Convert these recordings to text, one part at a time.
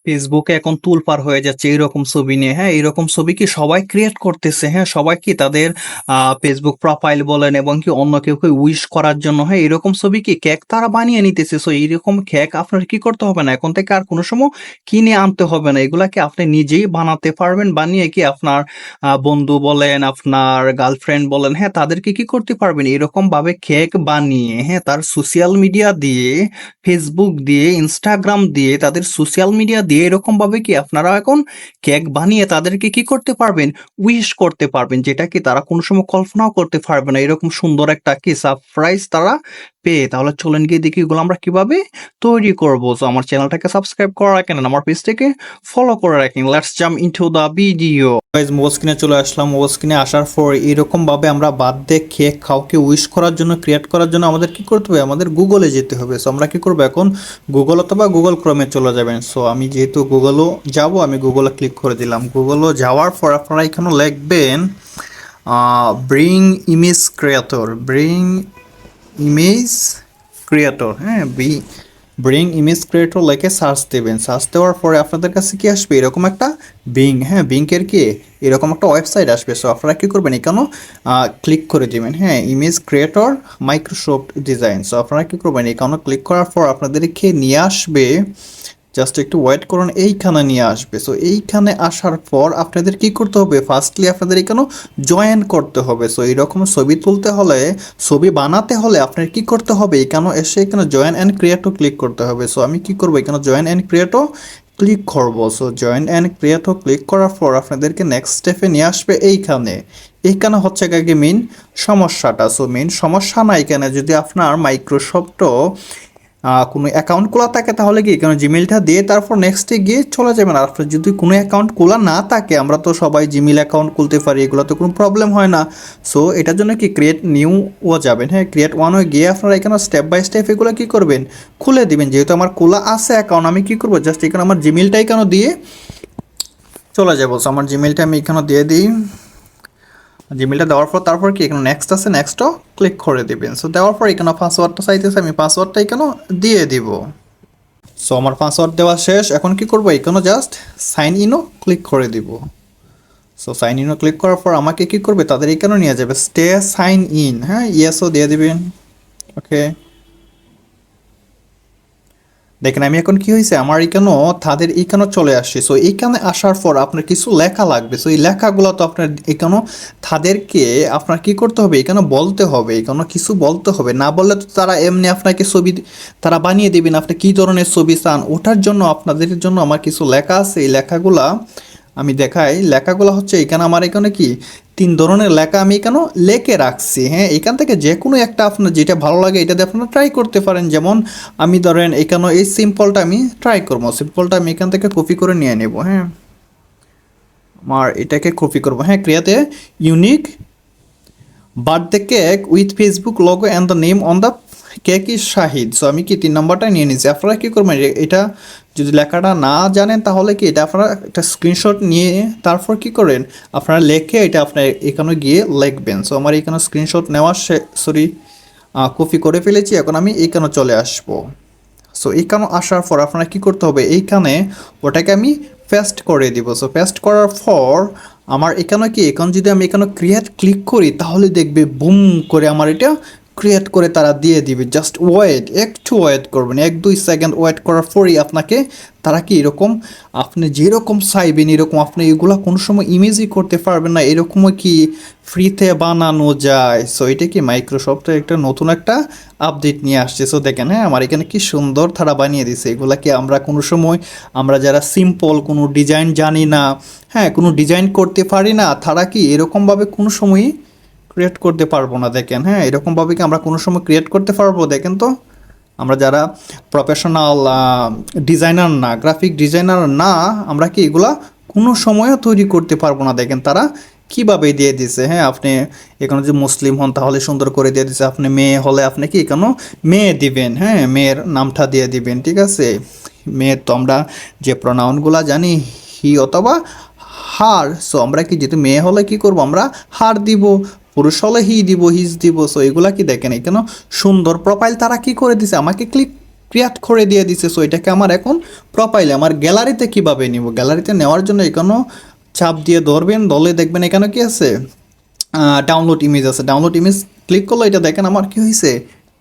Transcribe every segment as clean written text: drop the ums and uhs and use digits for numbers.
ফেসবুকে এখন তুলপার হয়ে যাচ্ছে এরকম ছবি নিয়ে। হ্যাঁ, এরকম ছবি কি সবাই ক্রিয়েট করতেছে। হ্যাঁ, সবাই কি তাদের ফেসবুক প্রোফাইল বলেন এবং কি অন্য কেউকে উইশ করার জন্য, হ্যাঁ, এরকম ছবি কি কেক তারা বানিয়ে নিতেছে। সো এইরকম কেক আপনার কি করতে হবে না, এখন থেকে আর কোনো সময় কিনে আনতে হবে না। এগুলা কি আপনি নিজেই বানাতে পারবেন, বানিয়ে কি আপনার বন্ধু বলেন, আপনার গার্লফ্রেন্ড বলেন, হ্যাঁ, তাদেরকে কি করতে পারবেন এরকম ভাবে কেক বানিয়ে, হ্যাঁ, তার সোশ্যাল মিডিয়া দিয়ে, ফেসবুক দিয়ে, ইনস্টাগ্রাম দিয়ে, তাদের সোশ্যাল মিডিয়া দিয়ে এরকম ভাবে কি আপনারা এখন কেক বানিয়ে তাদেরকে কি করতে পারবেন, উইশ করতে পারবেন, যেটা কি তারা কোনো সময় কল্পনাও করতে পারবে না এরকম সুন্দর একটা কি সারপ্রাইজ তারা পেয়ে। তাহলে চলেন গিয়ে দেখি এগুলো আমরা কিভাবে তৈরি করব। তো আমার চ্যানেলটাকে সাবস্ক্রাইব করে রাখেন, আমার পেজটাকে ফলো করে রাখেন। Let's jump into the video. Guys, mobile স্ক্রিনে চলে আসলাম। মোবাইল স্ক্রিনে আসার পর এরকম ভাবে আমরা বার্থডে কেক কাউকে উইশ করার জন্য, ক্রিয়েট করার জন্য আমাদের কি করতে হবে, আমাদের গুগলে যেতে হবে। সো আমরা কি করবো এখন, গুগল অথবা গুগল ক্রোমে চলে যাবেন। সো আমি যেহেতু গুগলও যাব, আমি গুগলে ক্লিক করে দিলাম। গুগলও যাওয়ার পর আপনারা এখানে লিখবেন bring image creator, bring image creator, হ্যাঁ, ব্রিং ইমেজ ক্রিয়েটর লেখে সার্চ দেবেন। সার্চ দেওয়ার পরে আপনাদের কাছে কি আসবে, এরকম একটা বিং, হ্যাঁ, বিংকের কি এরকম একটা ওয়েবসাইট আসবে। সো আপনারা কী করবেন, এখানে ক্লিক করে দিবেন, হ্যাঁ, image creator Microsoft design. So আপনারা কী করবেন, এখানে ক্লিক করার পর আপনাদেরকে নিয়ে আসবে, জাস্ট একটু ওয়েট করুন, এইখানে নিয়ে আসবে। সো এইখানে আসার পর আপনাদের কি করতে হবে, ফার্স্টলি আপনাদের এখানে জয়েন করতে হবে। সো এইরকম ছবি তুলতে হলে, ছবি বানাতে হলে আপনার কি করতে হবে, এখানে এসে এখানে জয়েন অ্যান্ড ক্রিয়েটও ক্লিক করতে হবে। সো আমি কি করবো, এখানে জয়েন অ্যান্ড ক্রিয়েটও ক্লিক করবো। সো জয়েন অ্যান্ড ক্রিয়েটও ক্লিক করার পর আপনাদেরকে নেক্সট স্টেপে নিয়ে আসবে এইখানে। এইখানে হচ্ছে কি মেইন সমস্যাটা। সো মেইন সমস্যা না, এখানে যদি আপনার মাইক্রোসফটও কোনো অ্যাকাউন্ট খোলা থাকে তাহলে কি এখানে জিমেলটা দিয়ে তারপর নেক্সটে গিয়ে চলে যাবেন। আর আপনার যদি কোনো অ্যাকাউন্ট খোলা না থাকে, আমরা তো সবাই জিমেল অ্যাকাউন্ট খুলতে পারি, এগুলো তো কোনো প্রবলেম হয় না। সো এটার জন্য কি ক্রিয়েট নিউ ও যাবেন, হ্যাঁ, ক্রিয়েট ওয়ান হয়ে গিয়ে আপনারা এখানে স্টেপ বাই স্টেপ এগুলো কী করবেন, খুলে দিবেন। যেহেতু আমার খোলা আছে অ্যাকাউন্ট, আমি কী করবো, জাস্ট এখানে আমার জিমেলটা এখানে দিয়ে চলে যাবো। সো আমার জিমেলটা আমি এখানে দিয়ে দিই। জিমেলটা দেওয়ার পর তারপর কি এখানে নেক্সট আছে, নেক্সটও ক্লিক করে দিবেন। সো দেওয়ার পর এখানে পাসওয়ার্ডটা চাইতেছে, আমি পাসওয়ার্ডটা এখানে দিয়ে দিব। সো আমার পাসওয়ার্ড দেওয়া শেষ। এখন কি করবো, এখানে জাস্ট সাইন ইনও ক্লিক করে দিব। সো সাইন ইনও ক্লিক করার পর আমাকে কি করবে, তাদের এখানে নিয়ে যাবে স্টে সাইন ইন, হ্যাঁ, ইয়েসও দিয়ে দিবেন। ওকে, দেখেন আমি এখন কি হয়েছে, আমার এখানেও তাদের এখানেও চলে আসছে। সো এইখানে আসার পর আপনার কিছু লেখা লাগবে। সো এই লেখাগুলো তো আপনার এখানেও তাদেরকে আপনার কি করতে হবে, এখানে বলতে হবে, এখানে কিছু বলতে হবে। না বললে তো তারা এমনি আপনাকে ছবি তারা বানিয়ে দেবেন, আপনি কী ধরনের ছবি চান ওটার জন্য আপনাদের জন্য আমার কিছু লেখা আছে। এই লেখাগুলা আমি দেখাই। লেখাগুলো হচ্ছে এখানে আমার এখানে কি 3 ধরনের লেখা আমি এখানে লেখে রাখছি, হ্যাঁ, এখান থেকে যে কোনো একটা আপনার যেটা ভালো লাগে এটা দিয়ে আপনারা ট্রাই করতে পারেন। যেমন আমি ধরেন এখানে এই সিম্পলটা আমি ট্রাই করবো, সিম্পলটা আমি এখান থেকে কপি করে নিয়ে নেব, হ্যাঁ, আমার এটাকে কপি করবো, হ্যাঁ, create a unique birthday cake with Facebook logo and the name on the cake is Shahid. So আমি কি 3 নম্বরটা নিয়ে নিচ্ছি। আপনারা কী করবেন, এটা যদি লেখাটা না জানেন তাহলে কি এটা আপনারা একটা স্ক্রিনশট নিয়ে তারপর কি করেন, আপনারা লেখে এটা আপনার এখানে গিয়ে লিখবেন। সো আমার এখানে স্ক্রিনশট নেওয়া কপি করে ফেলেছি। এখন আমি এইখানে চলে আসবো। সো এইখানে আসার পর আপনারা কী করতে হবে, এইখানে ওটাকে আমি পেস্ট করে দিব। সো পেস্ট করার পর আমার এখানে কি, এখন যদি আমি এখানে ক্রিয়েট ক্লিক করি তাহলে দেখবে বুম করে আমার এটা ক্রিয়েট করে তারা দিয়ে দিবে। জাস্ট ওয়েট, একটু ওয়েট করবেন, 1-2 সেকেন্ড ওয়েট করার পরই আপনাকে তারা কি এরকম আপনি যেরকম চাইবেন এরকম আপনি এগুলো কোনো সময় ইমেজই করতে পারবেন না, এরকমও কি ফ্রিতে বানানো যায়। সো এটা কি মাইক্রোসফটের একটা নতুন একটা আপডেট নিয়ে আসছে। সো দেখেন, হ্যাঁ, আমার এখানে কি সুন্দর তারা বানিয়ে দিছে। এগুলা কি আমরা কোনো সময়, আমরা যারা সিম্পল কোনো ডিজাইন জানি না, হ্যাঁ, কোনো ডিজাইন করতে পারি না, তারা কি এরকমভাবে কোনো সময়ই ক্রিয়েট করতে পারবো না। দেখেন, হ্যাঁ, এরকমভাবে কি আমরা কোনো সময় ক্রিয়েট করতে পারবো। দেখেন তো, আমরা যারা প্রফেশনাল ডিজাইনার না, গ্রাফিক ডিজাইনার না, আমরা কি এগুলা কোনো সময়ও তৈরি করতে পারবো না। দেখেন তারা কীভাবে দিয়ে দিছে, হ্যাঁ, আপনি এখানে যদি মুসলিম হন তাহলে সুন্দর করে দিয়ে দিছে। আপনি মেয়ে হলে আপনি কি এখানেও মেয়ে দিবেন, হ্যাঁ, মেয়ের নামটা দিয়ে দিবেন, ঠিক আছে। মেয়ের তো আমরা যে প্রনাউনগুলা জানি হি অথবা হার। সো আমরা কি যেহেতু মেয়ে হলে কি করব, আমরা হার দিব, পুরুষ হলে হি দিব, হিজ দিব। সো এগুলা কি দেখেন এখানে সুন্দর প্রোফাইল তারা কি করে দিছে, আমাকে ক্লিক ক্রিয়েট করে দিয়ে দিছে। সো এটাকে আমার এখন প্রোফাইলে আমার গ্যালারিতে কিভাবে নিব, গ্যালারিতে নেওয়ার জন্য এখানেও চাপ দিয়ে ধরবেন, ধরলে দেখবেন এখানে কি আছে, ডাউনলোড ইমেজ আছে। ডাউনলোড ইমেজ ক্লিক করলে এটা দেখেন আমার কি হয়েছে,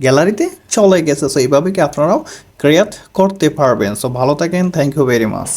গ্যালারিতে চলে গেছে। সো এইভাবে কি আপনারাও ক্রিয়েট করতে পারবেন। সো ভালো থাকেন, থ্যাংক ইউ ভেরি মাচ।